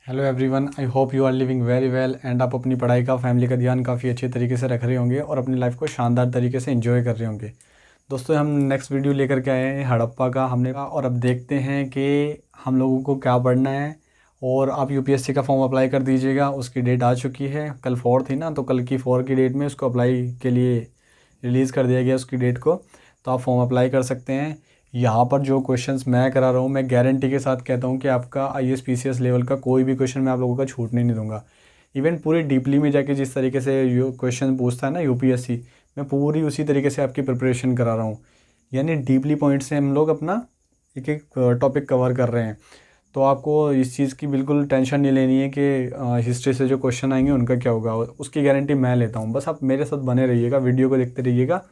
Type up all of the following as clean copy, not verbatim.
Hello everyone, I hope you are living very well and आप अपनी पढ़ाई का, फैमिली का ध्यान काफ़ी अच्छे तरीके से रख रहे होंगे और अपनी लाइफ को शानदार तरीके से एंजॉय कर रहे होंगे। दोस्तों, हम नेक्स्ट वीडियो लेकर के आए हैं हड़प्पा का हमने का, और अब देखते हैं कि हम लोगों को क्या पढ़ना है। और आप यूपीएससी का फॉर्म अप्लाई कर दीजिएगा। उसकी डेट आ चुकी है, कल 4 थी ना, तो कल की 4 की डेट में उसको अप्लाई के लिए रिलीज़ कर दिया गया उसकी डेट को। तो आप फॉर्म अप्लाई कर सकते हैं। यहाँ पर जो क्वेश्चंस मैं करा रहा हूँ, मैं गारंटी के साथ कहता हूँ कि आपका आईएएस पीसीएस लेवल का कोई भी क्वेश्चन मैं आप लोगों का छूटने नहीं दूंगा। इवन पूरी डीपली में जाके जिस तरीके से क्वेश्चन पूछता है ना यूपीएससी, मैं पूरी उसी तरीके से आपकी प्रिपरेशन करा रहा हूँ। यानी डीपली पॉइंट से हम लोग अपना एक एक टॉपिक कवर कर रहे हैं। तो आपको इस चीज़ की बिल्कुल टेंशन नहीं लेनी है कि हिस्ट्री से जो क्वेश्चन आएंगे उनका क्या होगा, उसकी गारंटी मैं लेता हूँ। बस आप मेरे साथ बने रहिएगा, वीडियो को देखते रहिएगा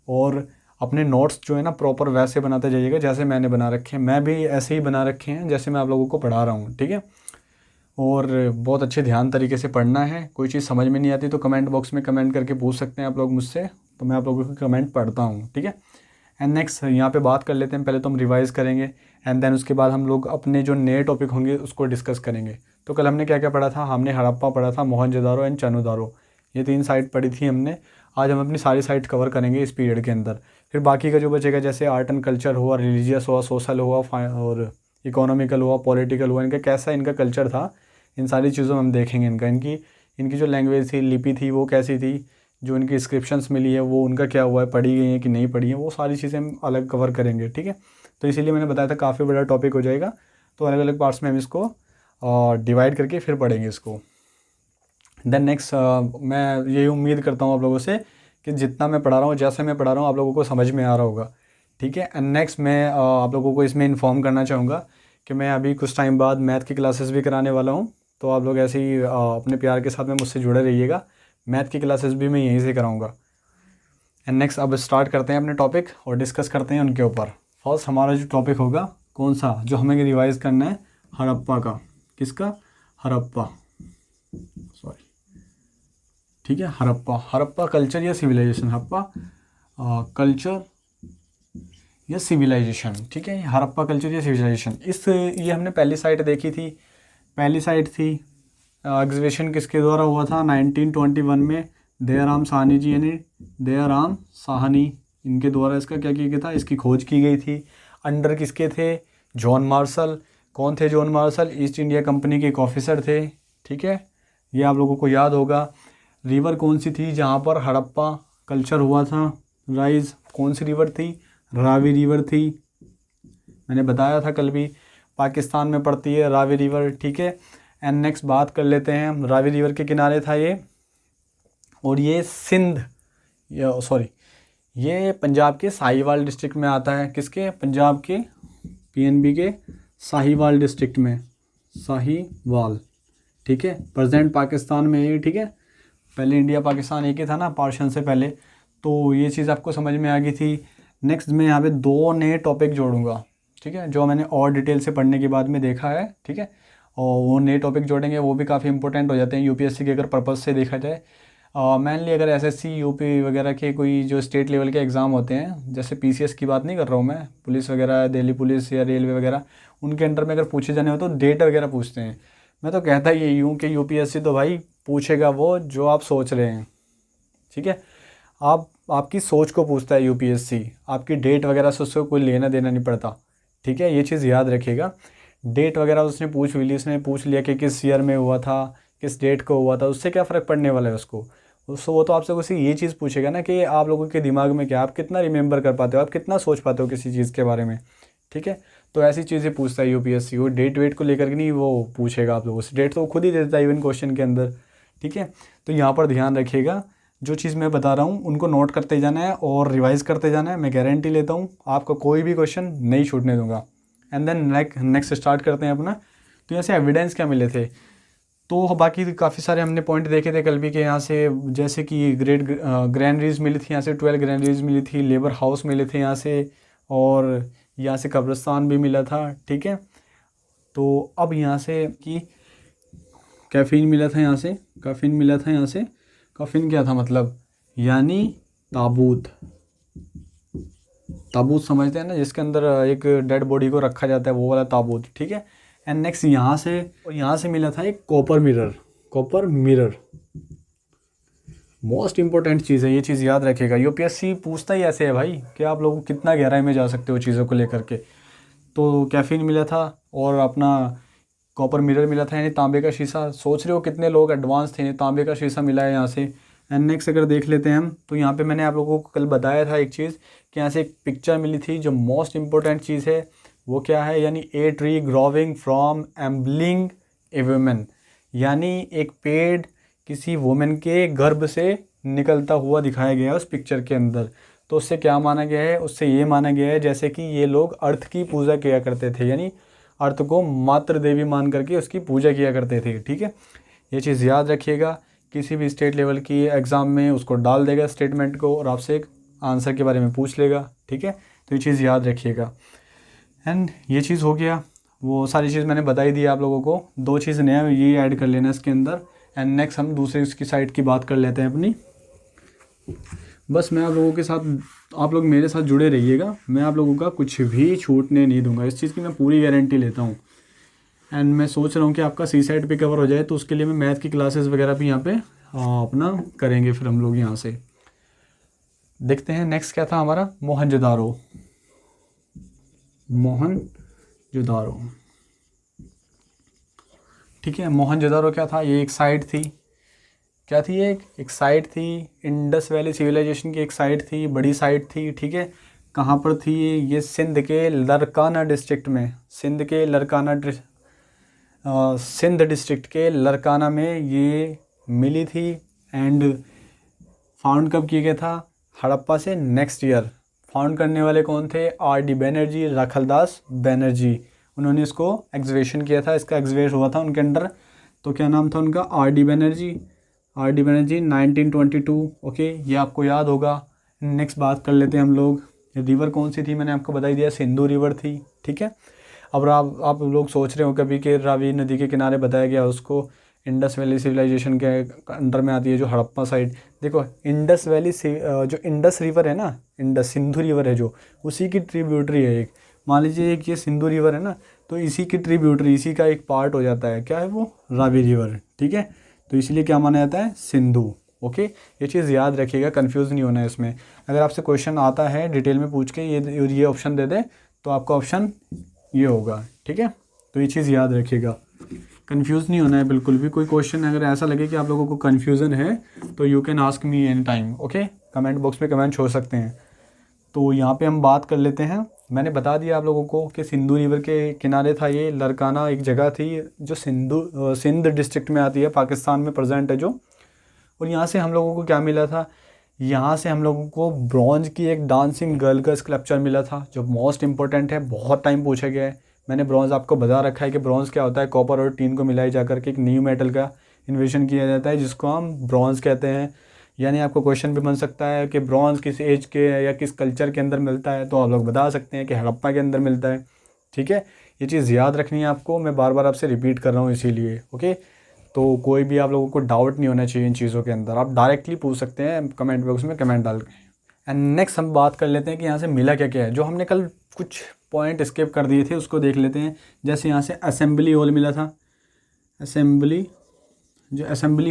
और अपने नोट्स जो है ना प्रॉपर वैसे बनाते जाइएगा जैसे मैंने बना रखे हैं। मैं भी ऐसे ही बना रखे हैं जैसे मैं आप लोगों को पढ़ा रहा हूँ, ठीक है। और बहुत अच्छे ध्यान तरीके से पढ़ना है। कोई चीज़ समझ में नहीं आती तो कमेंट बॉक्स में कमेंट करके पूछ सकते हैं आप लोग मुझसे, तो मैं आप लोगों की कमेंट पढ़ता हूँ, ठीक है। एंड नेक्स्ट यहाँ पे बात कर लेते हैं। पहले तो हम रिवाइज़ करेंगे एंड देन उसके बाद हम लोग अपने जो नए टॉपिक होंगे उसको डिस्कस करेंगे। तो कल हमने क्या क्या पढ़ा था? हमने हड़प्पा पढ़ा था, मोहनजोदारो एंड चनुदारो, ये 3 साइट पढ़ी थी हमने। आज हम अपनी सारी साइट कवर करेंगे इस पीरियड के अंदर। फिर बाकी का जो बचेगा, जैसे आर्ट एंड कल्चर हुआ, रिलीजियस हुआ, सोशल हुआ और इकोनॉमिकल हुआ, पॉलिटिकल हुआ, इनका कैसा इनका कल्चर था, इन सारी चीज़ों में हम देखेंगे। इनकी इनकी जो लैंग्वेज थी, लिपि थी, वो कैसी थी, जो इनकी इंस्क्रिप्शंस मिली है वो उनका क्या हुआ है, पढ़ी गई हैं कि नहीं पढ़ी हैं, वो सारी चीज़ें हम अलग कवर करेंगे, ठीक है। तो इसीलिए मैंने बताया था काफ़ी बड़ा टॉपिक हो जाएगा, तो अलग अलग पार्ट्स में हम इसको डिवाइड करके फिर पढ़ेंगे इसको। देन नेक्स्ट मैं यही उम्मीद करता हूँ आप लोगों से कि जितना मैं पढ़ा रहा हूँ, जैसे मैं पढ़ा रहा हूँ, आप लोगों को समझ में आ रहा होगा, ठीक है। एंड नेक्स्ट मैं आप लोगों को इसमें इन्फॉर्म करना चाहूँगा कि मैं अभी कुछ टाइम बाद मैथ की क्लासेस भी कराने वाला हूँ। तो आप लोग ऐसे ही अपने प्यार के साथ में मुझसे जुड़े रहिएगा। मैथ की क्लासेस भी मैं यहीं से कराऊँगा। एंड नेक्स्ट अब स्टार्ट करते हैं अपने टॉपिक और डिस्कस करते हैं उनके ऊपर। फर्स्ट हमारा जो टॉपिक होगा, कौन सा, जो हमें रिवाइज करना है, हड़प्पा का। किसका? हड़प्पा, सॉरी, ठीक है। हड़प्पा, हड़प्पा कल्चर या सिविलाइजेशन, हड़प्पा कल्चर या सिविलाइजेशन, ठीक है। हड़प्पा कल्चर या सिविलाइजेशन, ये हमने पहली साइट देखी थी। पहली साइट थी एग्जीबिशन किसके द्वारा हुआ था? 1921 में दयाराम साहनी जी, यानी दयाराम साहनी, इनके द्वारा इसका क्या किया गया था, इसकी खोज की गई थी। अंडर किसके थे? John Marshall. कौन थे John Marshall? East India company के एक ऑफिसर थे, ठीक है। ये आप लोगों को याद होगा। रिवर कौन सी थी जहाँ पर हड़प्पा कल्चर हुआ था राइज? कौन सी रिवर थी? रावी रिवर थी। मैंने बताया था कल भी, पाकिस्तान में पड़ती है रावी रिवर, ठीक है। एंड नेक्स्ट बात कर लेते हैं हम, रावी रिवर के किनारे था ये, और ये सिंध, सॉरी, ये पंजाब के साहिवाल डिस्ट्रिक्ट में आता है। किसके? पंजाब के पीएनबी के साहिवाल डिस्ट्रिक्ट में, साहिवाल, ठीक है। प्रेजेंट पाकिस्तान में ये, ठीक है। पहले इंडिया पाकिस्तान एक ही था ना, पार्टीशन से पहले। तो ये चीज़ आपको समझ में आ गई थी। नेक्स्ट मैं यहाँ पे 2 नए टॉपिक जोड़ूंगा, ठीक है, जो मैंने और डिटेल से पढ़ने के बाद में देखा है, ठीक है। और वो नए टॉपिक जोड़ेंगे, वो भी काफ़ी इंपॉर्टेंट हो जाते हैं यूपीएससी के अगर पर्पज़ से देखा जाए। मेनली अगर एसएससी यूपी वगैरह के कोई जो स्टेट लेवल के एग्ज़ाम होते हैं, जैसे पीसीएस की बात नहीं कर रहा हूँ मैं, पुलिस वगैरह, दिल्ली पुलिस या रेलवे वगैरह, उनके अंडर में अगर पूछे जाने हो तो डेट वगैरह पूछते हैं। मैं तो कहता यही हूँ कि यूपीएससी तो भाई पूछेगा वो जो आप सोच रहे हैं, ठीक है। आपकी सोच को पूछता है यूपीएससी, आपकी डेट वगैरह से उससे कोई लेना देना नहीं पड़ता, ठीक है। ये चीज़ याद रखिएगा। डेट वगैरह उसने उसने पूछ लिया कि किस ईयर में हुआ था, किस डेट को हुआ था, उससे क्या फ़र्क पड़ने वाला है उसको। वो तो आपसे उसी ये चीज़ पूछेगा ना कि आप लोगों के दिमाग में क्या, आप कितना रिमेंबर कर पाते हो, आप कितना सोच पाते हो किसी चीज़ के बारे में, ठीक है। तो ऐसी चीज़ें पूछता है यूपीएससी। वो डेट वेट को लेकर के नहीं वो पूछेगा आप लोगों से, डेट तो वो खुद ही देता है इवन क्वेश्चन के अंदर, ठीक है। तो यहाँ पर ध्यान रखिएगा, जो चीज़ मैं बता रहा हूँ उनको नोट करते जाना है और रिवाइज़ करते जाना है। मैं गारंटी लेता हूँ आपका कोई भी क्वेश्चन नहीं छूटने दूंगा। एंड देन नेक्स्ट स्टार्ट करते हैं अपना। तो यहाँ से एविडेंस क्या मिले थे? तो बाकी काफ़ी सारे हमने पॉइंट देखे थे कल भी, के यहाँ से जैसे कि ग्रैंडरीज मिली थी, यहाँ से 12 ग्रैंडरीज मिली थी, लेबर हाउस मिले थे यहाँ से, और यहाँ से कब्रिस्तान भी मिला था, ठीक है। तो अब यहाँ से कि कैफीन मिला था, यहाँ से कैफीन मिला था, यहाँ से कफिन क्या था मतलब, यानी ताबूत। ताबूत समझते हैं ना, जिसके अंदर एक डेड बॉडी को रखा जाता है, वो वाला ताबूत, ठीक है। एंड नेक्स्ट यहाँ से और यहाँ से मिला था एक कॉपर मिरर। मोस्ट इंपॉर्टेंट चीज़ है, ये चीज़ याद रखिएगा। यूपीएससी पूछता ही ऐसे है भाई कि आप लोग कितना गहराई में जा सकते हो चीज़ों को लेकर के। तो कैफीन मिला था और अपना कॉपर मिरर मिला था, यानी तांबे का शीशा। सोच रहे हो कितने लोग एडवांस थे, तांबे का शीशा मिला है यहाँ से। एंड नेक्स्ट अगर देख लेते हैं हम, तो यहाँ पे मैंने आप लोगों को कल बताया था एक चीज़ कि यहाँ से एक पिक्चर मिली थी। जो मोस्ट इंपॉर्टेंट चीज़ है वो क्या है, यानी a tree growing from ambling A women, यानी एक पेड़ किसी वुमेन के गर्भ से निकलता हुआ दिखाया गया है उस पिक्चर के अंदर। तो उससे क्या माना गया है, उससे ये माना गया है जैसे कि ये लोग अर्थ की पूजा किया करते थे, यानी अर्थ को मातृ देवी मान करके उसकी पूजा किया करते थे। ठीक है, ये चीज़ याद रखिएगा। किसी भी स्टेट लेवल की एग्ज़ाम में उसको डाल देगा स्टेटमेंट को और आपसे एक आंसर के बारे में पूछ लेगा। ठीक है, तो ये चीज़ याद रखिएगा। एंड ये चीज़ हो गया, वो सारी चीज़ मैंने बताई दी आप लोगों को। 2 चीज़ नया ये ऐड कर लेना इसके अंदर। एंड नेक्स्ट हम दूसरे इसकी साइड की बात कर लेते हैं अपनी। बस मैं आप लोगों के साथ, आप लोग मेरे साथ जुड़े रहिएगा, मैं आप लोगों का कुछ भी छूटने नहीं दूंगा, इस चीज़ की मैं पूरी गारंटी लेता हूँ। एंड मैं सोच रहा हूँ कि आपका सी साइड पे कवर हो जाए, तो उसके लिए मैं मैथ की क्लासेस वगैरह भी यहाँ पे अपना करेंगे फिर हम लोग यहाँ से। देखते हैं नेक्स्ट क्या था हमारा, मोहनजोदारो। ठीक है, मोहनजोदारो क्या था, ये एक साइट थी। क्या थी ये, एक साइट थी, इंडस वैली सिविलाइजेशन की एक साइट थी, बड़ी साइट थी। ठीक है, कहाँ पर थी ये सिंध के लरकाना डिस्ट्रिक्ट में, सिंध डिस्ट्रिक्ट के लरकाना में ये मिली थी। एंड फाउंड कब किया गया था, हड़प्पा से नेक्स्ट ईयर। फाउंड करने वाले कौन थे, आर.डी. बैनर्जी, राखलदास बैनर्जी, उन्होंने इसको एग्जीबिशन किया था, इसका एग्जीबिशन हुआ था उनके अंडर। तो क्या नाम था उनका, आर.डी. बैनर्जी 1922। ओके, ये आपको याद होगा। नेक्स्ट बात कर लेते हैं हम लोग, रिवर कौन सी थी, मैंने आपको बता ही दिया, सिंधु रिवर थी। ठीक है, अब आप लोग सोच रहे हो कभी कि रावी नदी के किनारे बताया गया उसको, इंडस वैली सिविलाइजेशन के अंडर में आती है जो हड़प्पा साइड। देखो इंडस वैली जो इंडस रिवर है ना, इंडस सिंधु रिवर है जो, उसी की ट्रिब्यूटरी है एक। मान लीजिए एक ये सिंधु रिवर है ना, तो इसी की ट्रिब्यूटरी, इसी का एक पार्ट हो जाता है, क्या है वो, रावी रिवर। ठीक है, तो इसलिए क्या माना जाता है, सिंधु। ओके, ये चीज़ याद रखिएगा, कंफ्यूज नहीं होना है इसमें। अगर आपसे क्वेश्चन आता है डिटेल में पूछ के ये ऑप्शन दे दे, तो आपका ऑप्शन ये होगा। ठीक है, तो ये चीज़ याद रखिएगा, कंफ्यूज नहीं होना है बिल्कुल भी। कोई क्वेश्चन अगर ऐसा लगे कि आप लोगों को कन्फ्यूज़न है, तो you can ask me any time. Okay, comment box में कमेंट छोड़ सकते हैं। तो यहाँ पे हम बात कर लेते हैं। मैंने बता दिया आप लोगों को कि सिंधु रिवर के किनारे था ये लरकाना, एक जगह थी जो सिंध डिस्ट्रिक्ट में आती है, पाकिस्तान में प्रेजेंट है जो। और यहाँ से हम लोगों को क्या मिला था, यहाँ से हम लोगों को ब्रॉन्ज की एक डांसिंग गर्ल का स्कल्पचर मिला था, जो मोस्ट इंपॉर्टेंट है, बहुत टाइम पूछा गया है। मैंने ब्रॉन्ज आपको बता रखा है कि ब्रॉन्ज क्या होता है, कॉपर और टीन को मिलाई जाकर के एक न्यू मेटल का इन्वेशन किया जाता है, जिसको हम ब्रॉन्ज कहते हैं। यानी आपको क्वेश्चन भी बन सकता है कि ब्रॉन्ज किस एज के या किस कल्चर के अंदर मिलता है, तो आप लोग बता सकते हैं कि हड़प्पा के अंदर मिलता है। ठीक है, ये चीज़ याद रखनी है आपको, मैं बार बार आपसे रिपीट कर रहा हूँ इसीलिए। ओके, तो कोई भी आप लोगों को डाउट नहीं होना चाहिए इन चीज़ों के अंदर, आप डायरेक्टली पूछ सकते हैं कमेंट बॉक्स में कमेंट डाल के। एंड नेक्स्ट हम बात कर लेते हैं कि यहाँ से मिला क्या क्या है। जो हमने कल कुछ पॉइंट स्किप कर दिए थे उसको देख लेते हैं। जैसे यहाँ से असेंबली हॉल मिला था, असेंबली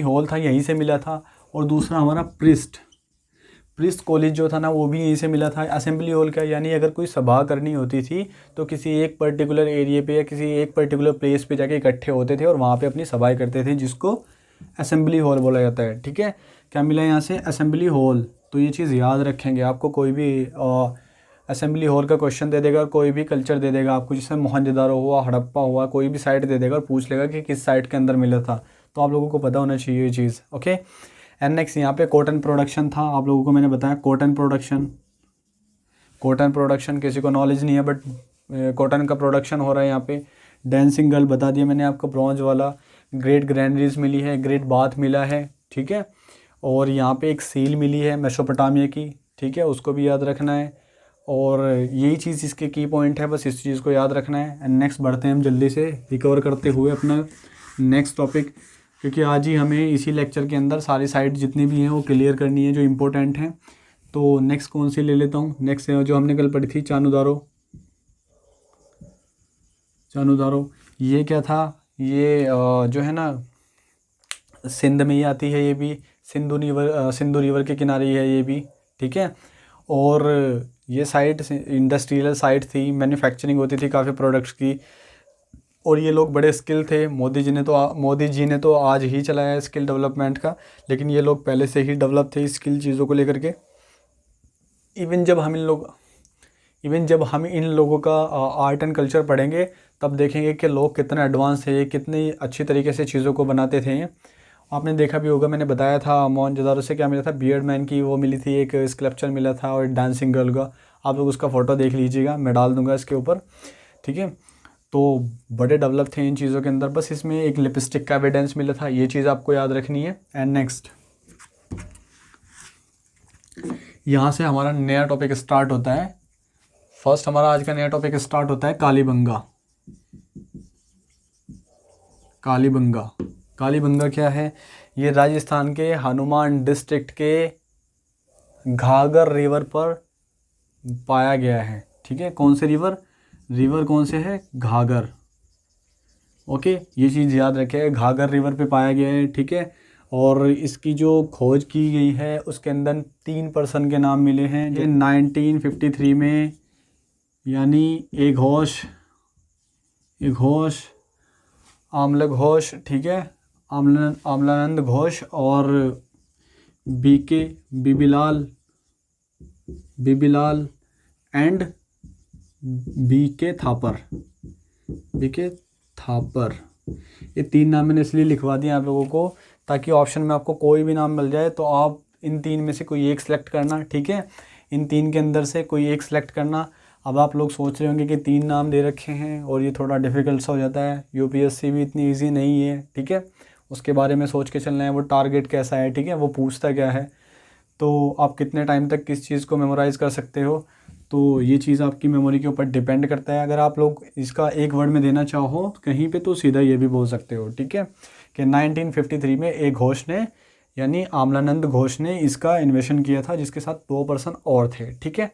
हॉल था यहीं से मिला था। और दूसरा हमारा प्रिस्ट कॉलेज जो था ना, वो भी यहीं से मिला था। असेंबली हॉल का यानी अगर कोई सभा करनी होती थी तो किसी एक पर्टिकुलर एरिया पे या किसी एक पर्टिकुलर प्लेस पे जाके इकट्ठे होते थे और वहाँ पे अपनी सभाएं करते थे, जिसको असेंबली हॉल बोला जाता है। ठीक है, क्या मिला यहाँ से, असेंबली हॉल। तो ये चीज़ याद रखेंगे, आपको कोई भी असेंबली हॉल का क्वेश्चन दे देगा, कोई भी कल्चर दे देगा आपको, जैसे मोहनजोदारो हुआ, हड़प्पा हुआ, कोई भी साइट दे देगा और पूछ लेगा कि किस साइट के अंदर मिला था, तो आप लोगों को पता होना चाहिए ये चीज़। ओके, एंड नेक्स्ट यहाँ पे कॉटन प्रोडक्शन था, आप लोगों को मैंने बताया कॉटन प्रोडक्शन किसी को नॉलेज नहीं है, बट कॉटन का प्रोडक्शन हो रहा है यहाँ पे। डांसिंग गर्ल बता दिया मैंने आपको, ब्रॉन्ज वाला। ग्रेट ग्रैंडरीज मिली है, ग्रेट बाथ मिला है। ठीक है, और यहाँ पे एक सील मिली है मेसोपोटामिया की। ठीक है, उसको भी याद रखना है। और यही चीज़ इसके की पॉइंट है, बस इस चीज़ को याद रखना है। एंड नेक्स्ट बढ़ते हैं हम जल्दी से रिकवर करते हुए अपना नेक्स्ट टॉपिक, क्योंकि आज ही हमें इसी लेक्चर के अंदर सारी साइट जितनी भी हैं वो क्लियर करनी है जो इम्पोर्टेंट हैं। तो नेक्स्ट कौन सी ले लेता हूँ, नेक्स्ट जो हमने कल पढ़ी थी, चानुदारो। ये क्या था, ये जो है ना सिंध में ही आती है, ये भी सिंधु रिवर के किनारे ही है ये भी, ठीक है। और ये साइट इंडस्ट्रियल साइट थी, मैन्युफैक्चरिंग होती थी काफ़ी प्रोडक्ट्स की, और ये लोग बड़े स्किल थे। मोदी जी ने तो आज ही चलाया है स्किल डेवलपमेंट का, लेकिन ये लोग पहले से ही डेवलप थे स्किल चीज़ों को लेकर के। इवन जब हम इन लोगों का आर्ट एंड कल्चर पढ़ेंगे तब देखेंगे कि लोग कितना एडवांस थे, कितनी अच्छी तरीके से चीज़ों को बनाते थे। आपने देखा भी होगा, मैंने बताया था मोहनजोदारो से क्या मिला था, बियर्ड मैन की वो मिली थी, एक स्कल्पचर मिला था, और डांसिंग गर्ल का। आप लोग उसका फ़ोटो देख लीजिएगा, मैं डाल दूंगा इसके ऊपर, ठीक है। तो बड़े डेवलप थे इन चीज़ों के अंदर। बस इसमें एक लिपस्टिक का एविडेंस मिला था, ये चीज़ आपको याद रखनी है। एंड नेक्स्ट, यहाँ से हमारा नया टॉपिक स्टार्ट होता है। फर्स्ट हमारा आज का नया टॉपिक स्टार्ट होता है कालीबंगा। कालीबंगा, कालीबंगा क्या है? ये राजस्थान के हनुमान डिस्ट्रिक्ट के घाघर रिवर पर पाया गया है, ठीक है। कौन से रिवर कौन से है? घाघर, ओके। ये चीज़ याद रखें, घाघर रिवर पे पाया गया है, ठीक है। और इसकी जो खोज की गई है उसके अंदर 3 पर्सन के नाम मिले हैं। ये 1953 में, यानी एक घोष, आमला घोष, ठीक है, आमलानंद घोष, और बीबीलाल एंड बीके थापर। ये 3 नाम मैंने इसलिए लिखवा दिए आप लोगों को ताकि ऑप्शन में आपको कोई भी नाम मिल जाए तो आप इन 3 में से कोई एक सिलेक्ट करना, ठीक है। इन 3 के अंदर से कोई एक सिलेक्ट करना। अब आप लोग सोच रहे होंगे कि 3 नाम दे रखे हैं और ये थोड़ा डिफ़िकल्ट सा हो जाता है, यूपीएससी भी इतनी इजी नहीं है, ठीक है। उसके बारे में सोच के चलना है, वो टारगेट कैसा है, ठीक है, वो पूछता क्या है, तो आप कितने टाइम तक किस चीज़ को मेमोराइज़ कर सकते हो, तो ये चीज़ आपकी मेमोरी के ऊपर डिपेंड करता है। अगर आप लोग इसका एक वर्ड में देना चाहो कहीं पे तो सीधा ये भी बोल सकते हो, ठीक है, कि 1953 में एक घोष ने, यानी आमलानंद घोष ने इसका इन्वेशन किया था, जिसके साथ 2 पर्सन और थे, ठीक है।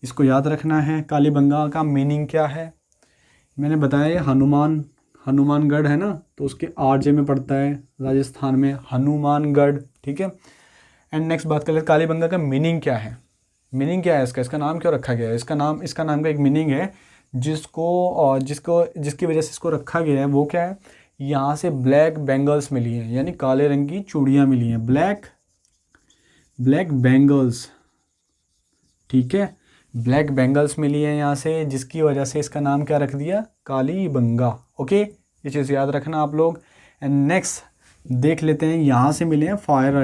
इसको याद रखना है। कालीबंगा का मीनिंग क्या है? मैंने बताया ये हनुमानगढ़ है ना, तो उसके आरजे में पड़ता है राजस्थान में, हनुमानगढ़, ठीक है। एंड नेक्स्ट बात कर लेते, कालीबंगा का मीनिंग क्या है? मीनिंग क्या है इसका नाम क्यों रखा गया है? इसका नाम का एक मीनिंग है जिसकी वजह से इसको रखा गया है। वो क्या है? यहाँ से ब्लैक बेंगल्स मिली हैं, यानी काले रंग की चूड़ियाँ मिली हैं, ब्लैक बेंगल्स, ठीक है, ब्लैक बेंगल्स मिली है यहाँ से, जिसकी वजह से इसका नाम क्या रख दिया? कालीबंगा, ओके। ये चीज़ याद रखना आप लोग। एंड नेक्स्ट देख लेते हैं, यहाँ से मिले हैं फायर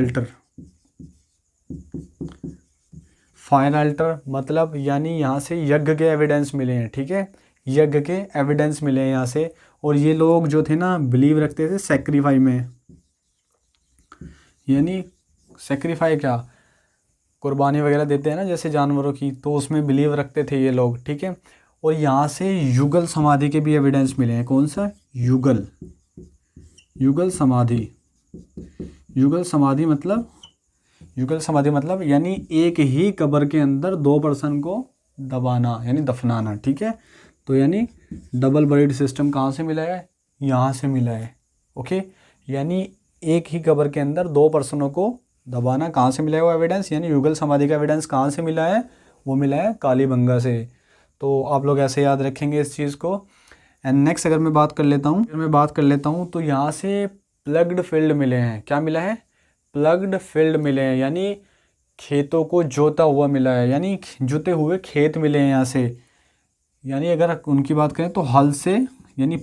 अल्टर मतलब, यानी यहाँ से यज्ञ के एविडेंस मिले हैं, ठीक है, यज्ञ के एविडेंस मिले हैं यहाँ से। और ये लोग जो थे ना, बिलीव रखते थे सेक्रीफाई में, यानी सेक्रीफाई क्या, कुर्बानी वगैरह देते हैं ना जैसे जानवरों की, तो उसमें बिलीव रखते थे ये लोग, ठीक है। और यहाँ से युगल समाधि के भी एविडेंस मिले हैं। कौन सा? युगल समाधि मतलब यानी एक ही कब्र के अंदर 2 पर्सन को दबाना, यानी दफनाना, ठीक है। तो यानी डबल बरीड सिस्टम कहाँ से मिला है? यहाँ से मिला है, ओके। यानी एक ही कब्र के अंदर 2 पर्सनों को दबाना कहाँ से मिला है वो एविडेंस, यानी युगल समाधि का एविडेंस कहाँ से मिला है? वो मिला है कालीबंगा से। तो आप लोग ऐसे याद रखेंगे इस चीज़ को। एंड नेक्स्ट अगर मैं बात कर लेता हूँ तो यहाँ से प्लग्ड फील्ड मिले हैं। क्या मिला है? प्लग्ड फील्ड मिले हैं, यानी खेतों को जोता हुआ मिला है, यानी जुते हुए खेत मिले हैं यहाँ से। यानी अगर उनकी बात करें तो हल से, यानी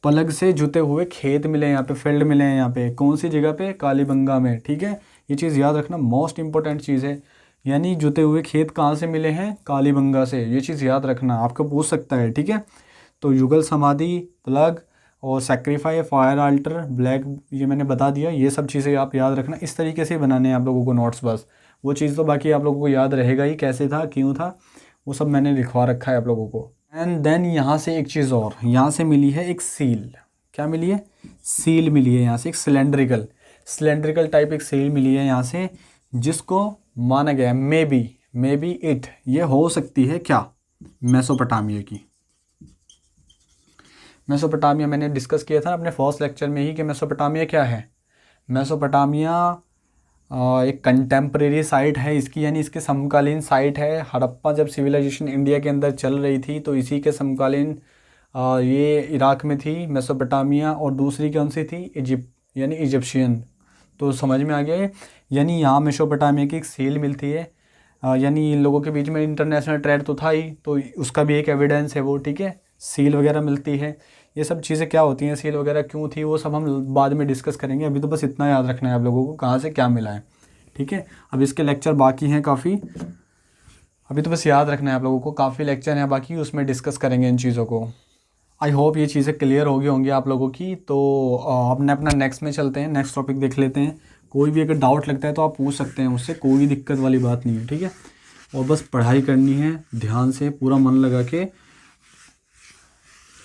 प्लग से जुते हुए खेत मिले हैं यहाँ पे, फील्ड मिले हैं यहाँ पे। कौन सी जगह पे? कालीबंगा में, ठीक है। ये चीज़ याद रखना, मोस्ट इंपॉर्टेंट चीज़ है। यानी जुते हुए खेत कहाँ से मिले हैं? कालीबंगा से। ये चीज़ याद रखना, आपको पूछ सकता है, ठीक है। तो युगल समाधि, प्लग और सेक्रीफाई, फायर अल्टर, ब्लैक, ये मैंने बता दिया। ये सब चीज़ें आप याद रखना, इस तरीके से बनाने हैं आप लोगों को नोट्स। बस वो चीज़ तो बाकी आप लोगों को याद रहेगा ही, कैसे था, क्यों था, वो सब मैंने लिखवा रखा है आप लोगों को। एंड देन यहाँ से एक चीज़ और, यहाँ से मिली है एक सील। क्या मिली है? सील मिली है यहाँ से, एक सिलेंड्रिकल टाइप एक सील मिली है यहाँ से, जिसको माना गया मे बी इट, ये हो सकती है क्या? मेसोपोटामिया की, मेसोपोटामिया मैंने डिस्कस किया था अपने फर्स्ट लेक्चर में ही कि मेसोपोटामिया क्या है। मेसोपोटामिया एक कंटेम्प्रेरी साइट है इसकी, यानी इसके समकालीन साइट है। हड़प्पा जब सिविलाइजेशन इंडिया के अंदर चल रही थी तो इसी के समकालीन ये इराक में थी मेसोपोटामिया। और दूसरी कौन सी थी? इजिप्ट, यानी इजिप्शियन। तो समझ में आ गया है। यानी यहाँ मेसोपोटामिया की एक सील मिलती है, यानी इन लोगों के बीच में इंटरनेशनल ट्रेड तो था ही, तो उसका भी एक एविडेंस है वो, ठीक है। सील वगैरह मिलती है। ये सब चीज़ें क्या होती हैं, सील वगैरह क्यों थी, वो सब हम बाद में डिस्कस करेंगे। अभी तो बस इतना याद रखना है आप लोगों को कहाँ से क्या मिला है, ठीक है। अब इसके लेक्चर बाकी हैं काफ़ी, अभी तो बस याद रखना है आप लोगों को, काफ़ी लेक्चर हैं बाकी, उसमें डिस्कस करेंगे इन चीज़ों को। आई होप ये चीज़ें क्लियर हो गई होंगी आप लोगों की। तो अपने अपना नेक्स्ट में चलते हैं, नेक्स्ट टॉपिक देख लेते हैं। कोई भी अगर डाउट लगता है तो आप पूछ सकते हैं मुझसे, कोई दिक्कत वाली बात नहीं है, ठीक है। और बस पढ़ाई करनी है ध्यान से, पूरा मन लगा के।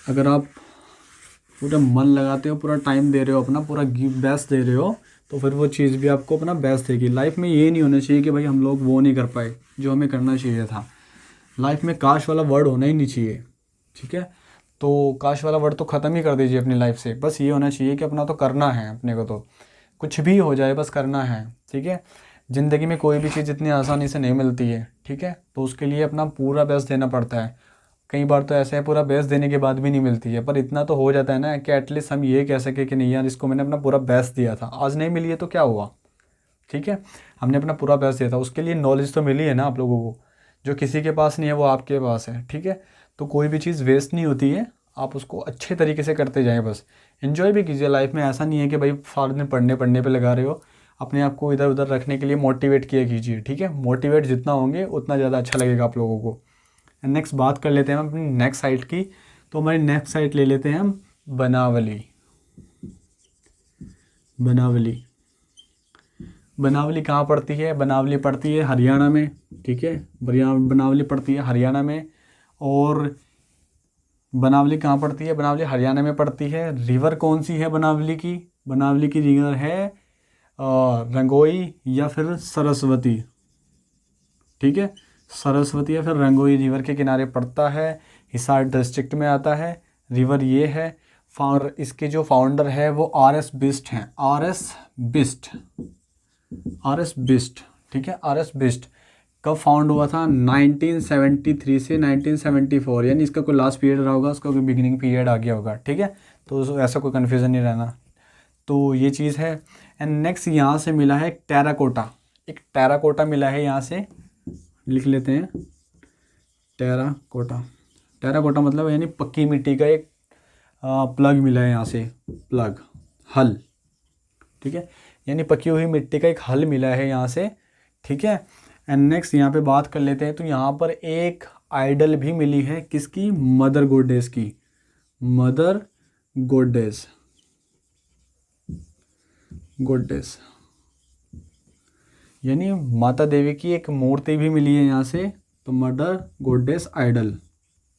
अगर आप पूरा मन लगाते हो, पूरा टाइम दे रहे हो, अपना पूरा बेस्ट दे रहे हो, तो फिर वो चीज़ भी आपको अपना बेस्ट देगी। लाइफ में ये नहीं होना चाहिए कि भाई हम लोग वो नहीं कर पाए जो हमें करना चाहिए था। लाइफ में काश वाला वर्ड होना ही नहीं चाहिए, ठीक है। तो काश वाला वर्ड तो ख़त्म ही कर दीजिए अपनी लाइफ से। बस ये होना चाहिए कि अपना तो करना है, अपने को तो कुछ भी हो जाए बस करना है, ठीक है। ज़िंदगी में कोई भी चीज़ इतनी आसानी से नहीं मिलती है, ठीक है। तो उसके लिए अपना पूरा बेस्ट देना पड़ता है। कई बार तो ऐसा है पूरा बेस्ट देने के बाद भी नहीं मिलती है, पर इतना तो हो जाता है ना कि एटलीस्ट हम ये कह सके कि नहीं यार इसको मैंने अपना पूरा बेस्ट दिया था। आज नहीं मिली है तो क्या हुआ, ठीक है। हमने अपना पूरा बेस्ट दिया था, उसके लिए नॉलेज तो मिली है ना आप लोगों को। जो किसी के पास नहीं है वो आपके पास है, ठीक है। तो कोई भी चीज़ वेस्ट नहीं होती है, आप उसको अच्छे तरीके से करते जाएं। बस एंजॉय भी कीजिए लाइफ में। ऐसा नहीं है कि भाई सारा दिन पढ़ने पे लगा रहे हो। अपने आप को इधर उधर रखने के लिए मोटिवेट किया कीजिए, ठीक है। मोटिवेट जितना होंगे उतना ज़्यादा अच्छा लगेगा आप लोगों को। नेक्स्ट बात कर लेते हैं हम अपनी नेक्स्ट साइट की। तो हमारी नेक्स्ट साइट ले लेते हैं हम बनावली। बनावली बनावली कहाँ पड़ती है? बनावली पड़ती है हरियाणा में, ठीक है। बनावली पड़ती है हरियाणा में। और बनावली कहाँ पड़ती है? बनावली हरियाणा में पड़ती है। रिवर कौन सी है बनावली की? बनावली की रिवर है रंगोई या फिर सरस्वती, ठीक है। सरस्वती या फिर रंगोई रिवर के किनारे पड़ता है, हिसार डिस्ट्रिक्ट में आता है। रिवर ये है। इसके जो फाउंडर है वो आर.एस. बिष्ट हैं। आर.एस. बिष्ट, ठीक है। आर.एस. बिष्ट कब फाउंड हुआ था? 1973 से 1974, यानी इसका कोई लास्ट पीरियड रहा होगा, उसका कोई बिगिनिंग पीरियड आ गया होगा, ठीक है। तो ऐसा कोई कन्फ्यूज़न नहीं रहना। तो ये चीज़ है। एंड नेक्स्ट यहाँ से मिला है टेराकोटा। एक टेराकोटा मिला है यहाँ से, लिख लेते हैं टेराकोटा। टेराकोटा मतलब यानी पक्की मिट्टी का एक प्लग मिला है यहाँ से, प्लग, हल, ठीक है। यानी पकी हुई मिट्टी का एक हल मिला है यहाँ से, ठीक है। एंड नेक्स्ट यहाँ पे बात कर लेते हैं। तो यहाँ पर एक आइडल भी मिली है, किसकी? मदर गॉडेस की। मदर गॉडेस यानी माता देवी की एक मूर्ति भी मिली है यहाँ से। तो मदर गॉडेस आइडल,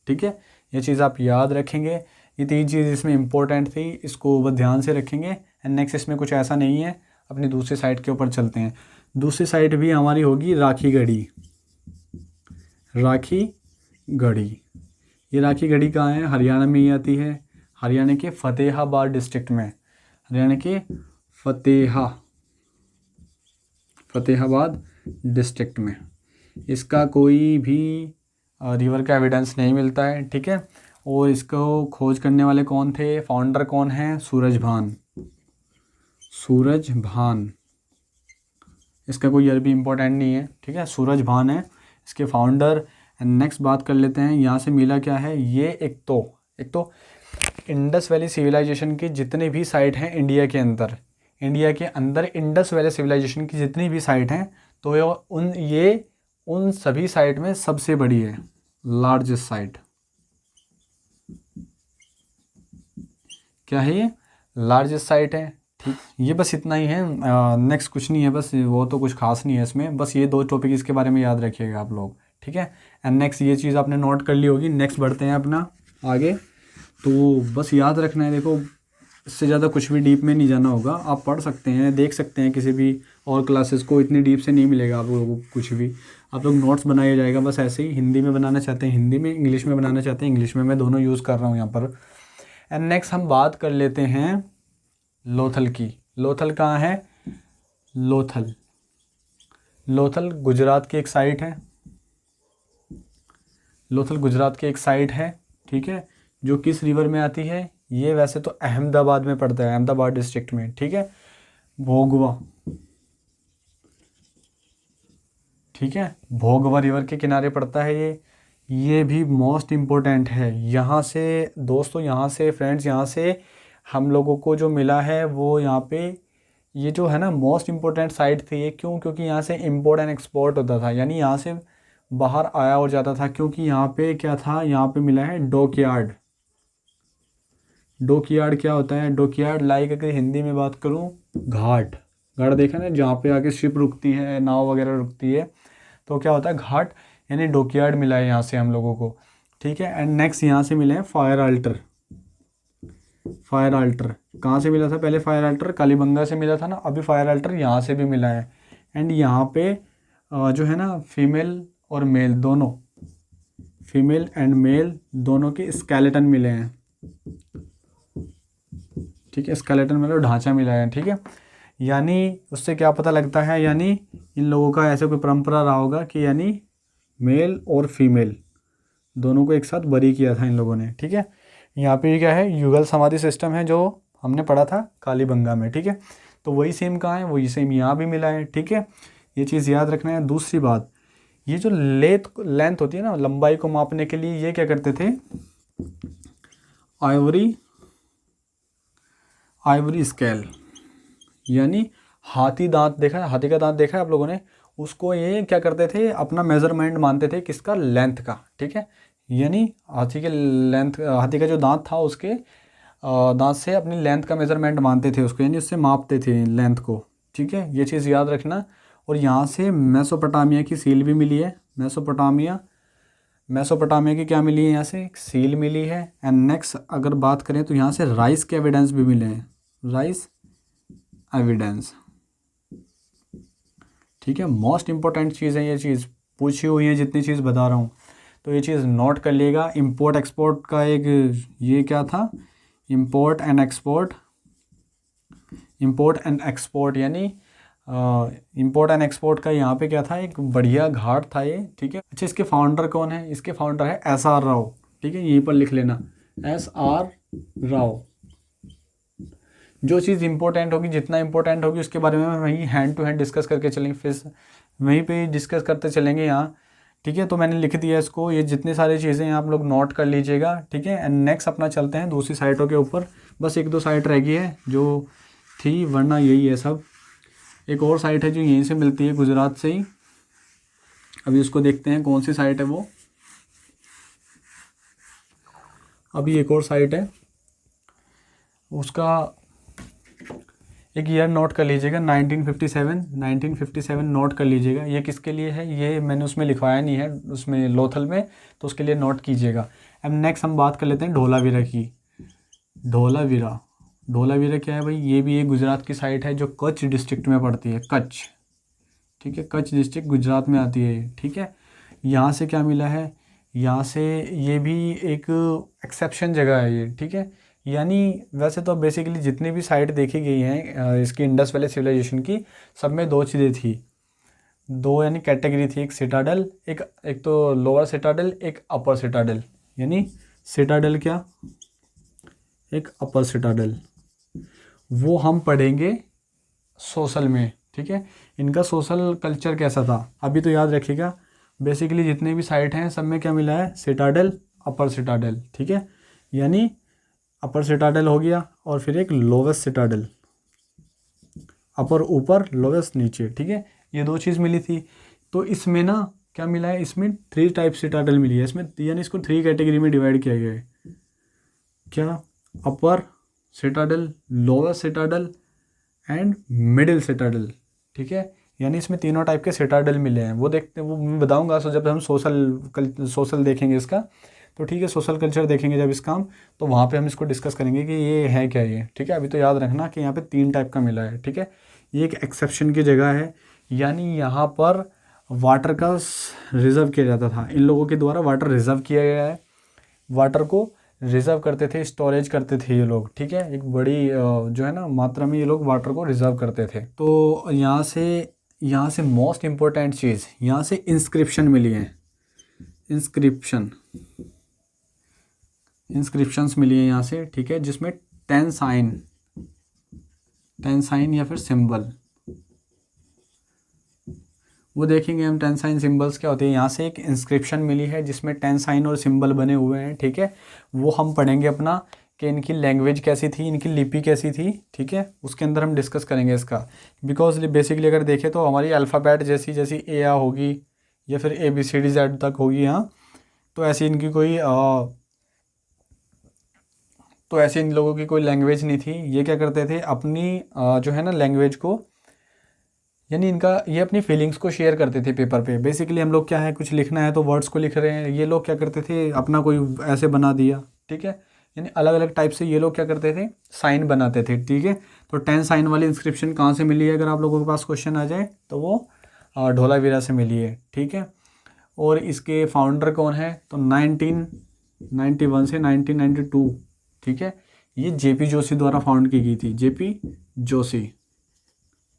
ठीक है। ये चीज़ आप याद रखेंगे। ये तीन चीज़ इसमें इंपॉर्टेंट थी, इसको वो ध्यान से रखेंगे। एंड नेक्स्ट इसमें कुछ ऐसा नहीं है। अपनी दूसरी साइड के ऊपर चलते हैं। दूसरी साइड भी हमारी होगी राखीगढ़ी। राखीगढ़ी, ये राखीगढ़ी कहाँ है? हरियाणा में ही आती है। हरियाणा के फतेहाबाद डिस्ट्रिक्ट में। हरियाणा के फतेहाबाद डिस्ट्रिक्ट में। इसका कोई भी रिवर का एविडेंस नहीं मिलता है, ठीक है। और इसको खोज करने वाले कौन थे? फाउंडर कौन है? सूरजभान। इसका कोई ईयर भी इम्पोर्टेंट नहीं है, ठीक है। सूरजभान है इसके फाउंडर। एंड नेक्स्ट बात कर लेते हैं यहाँ से मिला क्या है। ये एक तो इंडस वैली सिविलाइजेशन की जितने भी साइट हैं इंडिया के अंदर इंडस वैली सिविलाइजेशन की जितनी भी साइट हैं, तो ये उन सभी साइट में सबसे बड़ी है, लार्जेस्ट साइट। क्या है ये? लार्जेस्ट साइट है, ठीक। ये बस इतना ही है, नेक्स्ट कुछ नहीं है, बस वो तो कुछ खास नहीं है इसमें। बस ये दो टॉपिक इसके बारे में याद रखिएगा आप लोग, ठीक है। एंड नेक्स्ट ये चीज़ आपने नोट कर ली होगी। नेक्स्ट बढ़ते हैं अपना आगे। तो बस याद रखना है, देखो इससे ज़्यादा कुछ भी डीप में नहीं जाना होगा। आप पढ़ सकते हैं, देख सकते हैं किसी भी और क्लासेस को, इतनी डीप से नहीं मिलेगा आप लोगों को कुछ भी। आप लोग नोट्स बनाया जाएगा बस ऐसे ही। हिंदी में बनाना चाहते हैं हिंदी में, इंग्लिश में बनाना चाहते हैं इंग्लिश में। मैं दोनों यूज़ कर रहा हूँ यहाँ पर। एंड नेक्स्ट हम बात कर लेते हैं लोथल की। लोथल कहाँ है? लोथल, लोथल गुजरात की एक साइट है। लोथल गुजरात की एक साइट है, ठीक है, जो किस रिवर में आती है? ये वैसे तो अहमदाबाद में पड़ता है, अहमदाबाद डिस्ट्रिक्ट में, ठीक है, भोगवा, ठीक है, भोगवा रिवर के किनारे पड़ता है ये भी मोस्ट इम्पोर्टेंट है। यहाँ से दोस्तों, यहाँ से फ्रेंड्स, यहाँ से हम लोगों को जो मिला है वो यहाँ पे ये जो है ना मोस्ट इम्पोर्टेंट साइट थी ये। क्यों? क्योंकि यहाँ से इम्पोर्ट एंड एक्सपोर्ट होता था, यानी यहाँ से बाहर आया और जाता था। क्योंकि यहाँ पे क्या था, यहाँ पे मिला है डॉकयार्ड। डॉकयार्ड क्या होता है? डॉकयार्ड लाइक अगर हिंदी में बात करूँ, घाट। घाट देखा ना, जहाँ पे आके शिप रुकती है, नाव वगैरह रुकती है, तो क्या होता है? घाट, यानी डॉकयार्ड मिला है यहाँ से हम लोगों को, ठीक है। एंड नेक्स्ट यहाँ से मिले हैं फायर अल्टर। फायर अल्टर कहाँ से मिला था? पहले फायर अल्टर कालीबंगा से मिला था ना, अभी फायर अल्टर यहाँ से भी मिला है। एंड यहाँ पे जो है ना फीमेल और मेल दोनों, फीमेल एंड मेल दोनों के स्केलेटन मिले हैं, ठीक है, स्केलेटन मतलब ढांचा मिला है, ठीक है। यानी उससे क्या पता लगता है, यानी इन लोगों का ऐसे कोई परंपरा रहा होगा कि यानी मेल और फीमेल दोनों को एक साथ बरी किया था इन लोगों ने, ठीक है। यहाँ पे क्या है? युगल समाधि सिस्टम है जो हमने पढ़ा था कालीबंगा में, ठीक है। तो वही सेम कहाँ है? वही सेम यहाँ भी मिला है, ठीक है। ये चीज़ याद रखना है। दूसरी बात, ये जो लेंथ होती है ना, लंबाई को मापने के लिए ये क्या करते थे? आइवरी स्केल, यानी हाथी दांत देखा है, हाथी का दांत देखा है आप लोगों ने? उसको ये क्या करते थे? अपना मेजरमेंट मानते थे, किसका? लेंथ का, ठीक है। यानी हाथी के लेंथ, हाथी का जो दांत था उसके दांत से अपनी लेंथ का मेजरमेंट मानते थे उसको, यानी उससे मापते थे लेंथ को, ठीक है। ये चीज़ याद रखना। और यहाँ से मेसोपोटामिया की सील भी मिली है। मेसोपोटामिया की क्या मिली है? यहाँ से एक सील मिली है। एंड नेक्स्ट अगर बात करें तो यहाँ से राइस के एविडेंस भी मिले हैं, राइस एविडेंस, ठीक है। मोस्ट इंपॉर्टेंट चीज़ है ये, चीज़ पूछी हुई है जितनी चीज़ बता रहा हूँ, तो ये चीज़ नोट कर लिएगा। इंपोर्ट एक्सपोर्ट का एक ये क्या था? Import and export, import and export, यानी इंपोर्ट एंड एक्सपोर्ट का यहाँ पे क्या था? एक बढ़िया घाट था ये, ठीक है। अच्छा, इसके फाउंडर कौन है? इसके फाउंडर है SR राव, ठीक है, यहीं पर लिख लेना, SR राव। जो चीज़ इंपॉर्टेंट होगी, जितना इंपॉर्टेंट होगी उसके बारे में वहीं हैंड टू हैंड डिस्कस करके चलेंगे, फिर वहीं पे डिस्कस करते चलेंगे यहाँ, ठीक है। तो मैंने लिख दिया इसको, ये जितनी सारी चीज़ें हैं आप लोग नोट कर लीजिएगा, ठीक है। एंड नेक्स्ट अपना चलते हैं दूसरी साइटों के ऊपर। बस एक दो साइट रह गई है जो थी, वरना यही है सब। एक और साइट है जो यहीं से मिलती है, गुजरात से ही। अभी उसको देखते हैं कौन सी साइट है वो। अभी एक और साइट है, उसका एक ईयर नोट कर लीजिएगा, 1957 नोट कर लीजिएगा। ये किसके लिए है? ये मैंने उसमें लिखवाया नहीं है, उसमें लोथल में, तो उसके लिए नोट कीजिएगा। अब नेक्स्ट हम बात कर लेते हैं धोलावीरा की। धोलावीरा क्या है भाई? ये भी एक गुजरात की साइट है जो कच्छ डिस्ट्रिक्ट में पड़ती है, कच्छ, ठीक है, कच्छ डिस्ट्रिक्ट गुजरात में आती है, ठीक है। यहाँ से क्या मिला है? यहाँ से ये भी एक एक्सेप्शन जगह है ये, ठीक है। यानी वैसे तो बेसिकली जितनी भी साइट देखी गई हैं इसकी इंडस वैली सिविलाइजेशन की, सब में दो चीज़ें थी, दो यानी कैटेगरी थी, एक सिटाडल, एक तो लोअर सिटाडल, एक अपर सिटाडल। यानी सिटाडल क्या? एक अपर सिटाडल। वो हम पढ़ेंगे सोशल में, ठीक है। इनका सोशल कल्चर कैसा था अभी तो याद रखिएगा। बेसिकली जितने भी साइट हैं सब में क्या मिला है? सिटाडल, अपर सिटाडल, ठीक है। यानी अपर सिटाडल हो गया और फिर एक लोवेस्ट सिटाडल, अपर ऊपर लोवेस्ट नीचे, ठीक है। ये दो चीज़ मिली थी। तो इसमें ना क्या मिला है? इसमें 3 टाइप सिटाडल मिली है इसमें, यानी इसको 3 कैटेगरी में डिवाइड किया गया है। क्या? Upper citadel, lower citadel and middle citadel, ठीक है। यानी इसमें तीनों टाइप के सिटाडल मिले हैं। वो देखते हैं, वो मैं बताऊंगा। सो जब हम सोशल देखेंगे इसका, तो ठीक है, सोशल कल्चर देखेंगे जब इसका हम, तो वहाँ पे हम इसको डिस्कस करेंगे कि ये है क्या ये, ठीक है। अभी तो याद रखना कि यहाँ पे 3 टाइप का मिला है, ठीक है। ये एक एक्सेप्शन की जगह है, यानी यहाँ पर वाटर का रिज़र्व किया जाता था। इन लोगों के द्वारा वाटर रिज़र्व किया गया है, वाटर को रिज़र्व करते थे, स्टोरेज करते थे ये लोग, ठीक है। एक बड़ी जो है ना मात्रा में ये लोग वाटर को रिज़र्व करते थे। तो यहाँ से मोस्ट इम्पोर्टेंट चीज़, यहाँ से इंस्क्रिप्शन मिली है, इंस्क्रिप्शंस मिली है यहाँ से, ठीक है, जिसमें 10 साइन या फिर सिंबल, वो देखेंगे हम 10 साइन सिंबल्स क्या होते हैं। यहाँ से एक इंस्क्रिप्शन मिली है जिसमें 10 साइन और सिंबल बने हुए हैं, ठीक है। वो हम पढ़ेंगे अपना कि इनकी लैंग्वेज कैसी थी, इनकी लिपि कैसी थी, ठीक है। उसके अंदर हम डिस्कस करेंगे इसका, बिकॉज बेसिकली अगर देखें तो हमारी अल्फ़ाबेट जैसी ए आ होगी या फिर ABCD Z तक होगी यहाँ, तो ऐसी इनकी कोई तो ऐसे इन लोगों की कोई लैंग्वेज नहीं थी। ये क्या करते थे अपनी जो है ना लैंग्वेज को, यानी इनका ये अपनी फीलिंग्स को शेयर करते थे पेपर पे। बेसिकली हम लोग क्या है, कुछ लिखना है तो वर्ड्स को लिख रहे हैं, ये लोग क्या करते थे अपना कोई ऐसे बना दिया, ठीक है। यानी अलग अलग टाइप से ये लोग क्या करते थे, साइन बनाते थे, ठीक है। तो 10 साइन वाली इंस्क्रिप्शन कहाँ से मिली है, अगर आप लोगों के पास क्वेश्चन आ जाए तो वो धोलावीरा से मिली है, ठीक है। और इसके फाउंडर कौन है, तो 1991 से 1992, ठीक है। ये JP जोशी द्वारा फाउंड की गई थी, JP जोशी,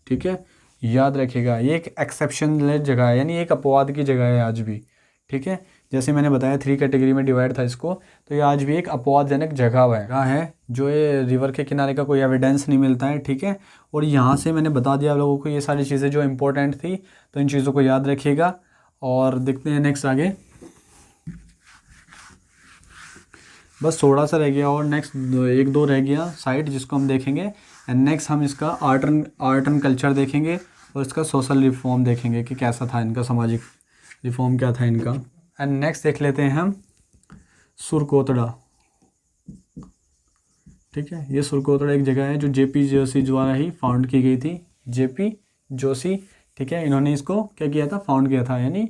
ठीक है। याद रखिएगा ये एक एक्सेप्शनल जगह है, यानी एक अपवाद की जगह है आज भी, ठीक है। जैसे मैंने बताया 3 कैटेगरी में डिवाइड था इसको, तो ये आज भी एक अपवादजनक जगह है जो ये रिवर के किनारे का कोई एविडेंस नहीं मिलता है, ठीक है। और यहाँ से मैंने बता दिया आप लोगों को ये सारी चीज़ें जो इंपॉर्टेंट थी, तो इन चीज़ों को याद रखिएगा। और देखते हैं नेक्स्ट आगे, बस थोड़ा सा रह गया और नेक्स्ट 1-2 रह गया साइड जिसको हम देखेंगे। एंड नेक्स्ट हम इसका आर्ट एंड कल्चर देखेंगे और इसका सोशल रिफॉर्म देखेंगे कि कैसा था इनका, सामाजिक रिफॉर्म क्या था इनका। एंड नेक्स्ट देख लेते हैं हम सुरकोतड़ा, ठीक है। ये सुरकोतड़ा एक जगह है जो JP जोशी द्वारा ही फाउंड की गई थी, JP जोशी, ठीक है। इन्होंने इसको क्या किया था, फाउंड किया था, यानी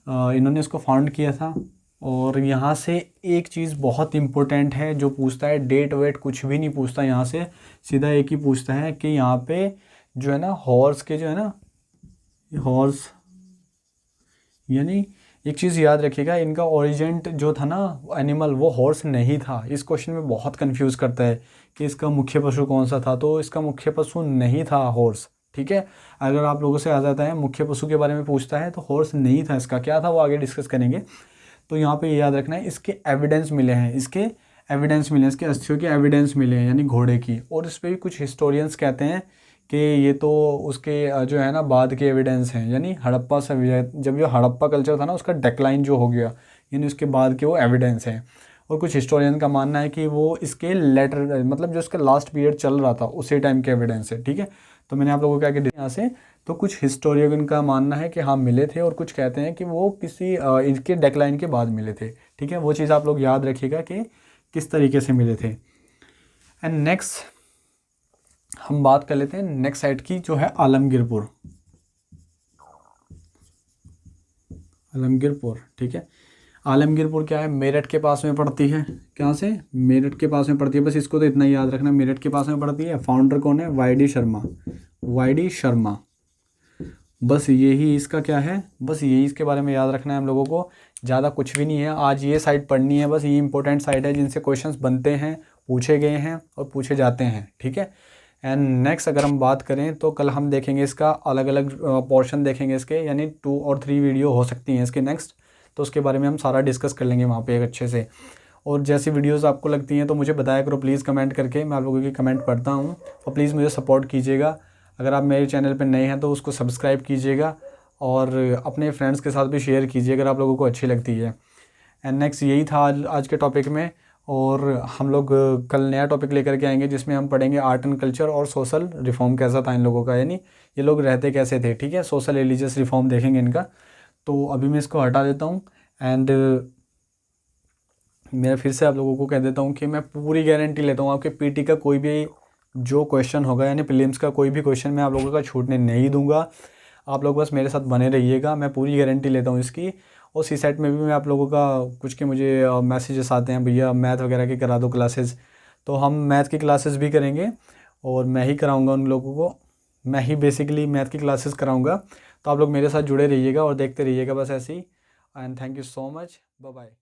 इन्होंने इसको फाउंड किया था। और यहाँ से एक चीज़ बहुत इम्पोर्टेंट है जो पूछता है, डेट वेट कुछ भी नहीं पूछता यहाँ से, सीधा एक ही पूछता है कि यहाँ पे जो है ना हॉर्स के जो है ना, हॉर्स, यानी एक चीज़ याद रखिएगा, इनका ओरिजिन जो था ना एनिमल, वो हॉर्स नहीं था। इस क्वेश्चन में बहुत कंफ्यूज करता है कि इसका मुख्य पशु कौन सा था, तो इसका मुख्य पशु नहीं था हॉर्स, ठीक है। अगर आप लोगों से आ जाता है मुख्य पशु के बारे में पूछता है तो हॉर्स नहीं था इसका, क्या था वो आगे डिस्कस करेंगे। तो यहाँ पे याद रखना है इसके एविडेंस मिले हैं, इसके अस्थियों के एविडेंस मिले हैं, यानी घोड़े की। और इस पर भी कुछ हिस्टोरियंस कहते हैं कि ये तो उसके जो है ना बाद के एविडेंस हैं, यानी हड़प्पा से जब ये हड़प्पा कल्चर था ना उसका डेक्लाइन जो हो गया, यानी उसके बाद के वो एविडेंस हैं। और कुछ हिस्टोरियन का मानना है कि वो इसके लेटर, मतलब जो इसका लास्ट पीरियड चल रहा था उसी टाइम के एविडेंस है, ठीक है। तो मैंने आप लोगों को क्या कि यहाँ से, तो कुछ हिस्टोरियन का मानना है कि हाँ मिले थे, और कुछ कहते हैं कि वो किसी इनके डेक्लाइन के बाद मिले थे, ठीक है। वो चीज़ आप लोग याद रखिएगा कि किस तरीके से मिले थे। एंड नेक्स्ट हम बात कर लेते हैं नेक्स्ट साइट की, जो है आलमगीरपुर, ठीक है। आलमगीरपुर क्या है, मेरठ के पास में पड़ती है। कहाँ से, मेरठ के पास में पड़ती है, बस इसको तो इतना ही याद रखना, मेरठ के पास में पड़ती है। फाउंडर कौन है, YD शर्मा, बस यही इसका क्या है, बस यही इसके बारे में याद रखना है हम लोगों को, ज़्यादा कुछ भी नहीं है। आज ये साइट पढ़नी है, बस ये इंपॉर्टेंट साइट है जिनसे क्वेश्चंस बनते हैं, पूछे गए हैं और पूछे जाते हैं, ठीक है। एंड नेक्स्ट अगर हम बात करें तो कल हम देखेंगे इसका अलग अलग पोर्शन देखेंगे इसके, यानी 2 और 3 वीडियो हो सकती हैं इसके नेक्स्ट, तो उसके बारे में हम सारा डिस्कस कर लेंगे वहाँ पे एक अच्छे से। और जैसी वीडियोस आपको लगती हैं तो मुझे बताया करो प्लीज़ कमेंट करके, मैं आप लोगों की कमेंट पढ़ता हूँ। और प्लीज़ मुझे सपोर्ट कीजिएगा, अगर आप मेरे चैनल पर नए हैं तो उसको सब्सक्राइब कीजिएगा और अपने फ्रेंड्स के साथ भी शेयर कीजिए अगर आप लोगों को अच्छी लगती है। एंड नेक्स्ट यही था आज के टॉपिक में, और हम लोग कल नया टॉपिक लेकर के आएंगे जिसमें हम पढ़ेंगे आर्ट एंड कल्चर और सोशल रिफॉर्म कैसा था इन लोगों का, यानी ये लोग रहते कैसे थे, ठीक है। सोशल रिलीजियस रिफॉर्म देखेंगे इनका। तो अभी मैं इसको हटा देता हूँ। एंड मैं फिर से आप लोगों को कह देता हूँ कि मैं पूरी गारंटी लेता हूँ आपके PT का कोई भी जो क्वेश्चन होगा, यानी प्रीलिम्स का कोई भी क्वेश्चन मैं आप लोगों का छूटने नहीं दूंगा। आप लोग बस मेरे साथ बने रहिएगा, मैं पूरी गारंटी लेता हूँ इसकी। और CSET में भी मैं आप लोगों का कुछ के मुझे मैसेजेस आते हैं, भैया मैथ वगैरह की करा दो क्लासेस, तो हम मैथ की क्लासेस भी करेंगे और मैं ही कराऊंगा उन लोगों को, मैं ही बेसिकली मैथ की क्लासेस कराऊंगा। तो आप लोग मेरे साथ जुड़े रहिएगा और देखते रहिएगा बस ऐसे ही। And thank you so much, bye bye.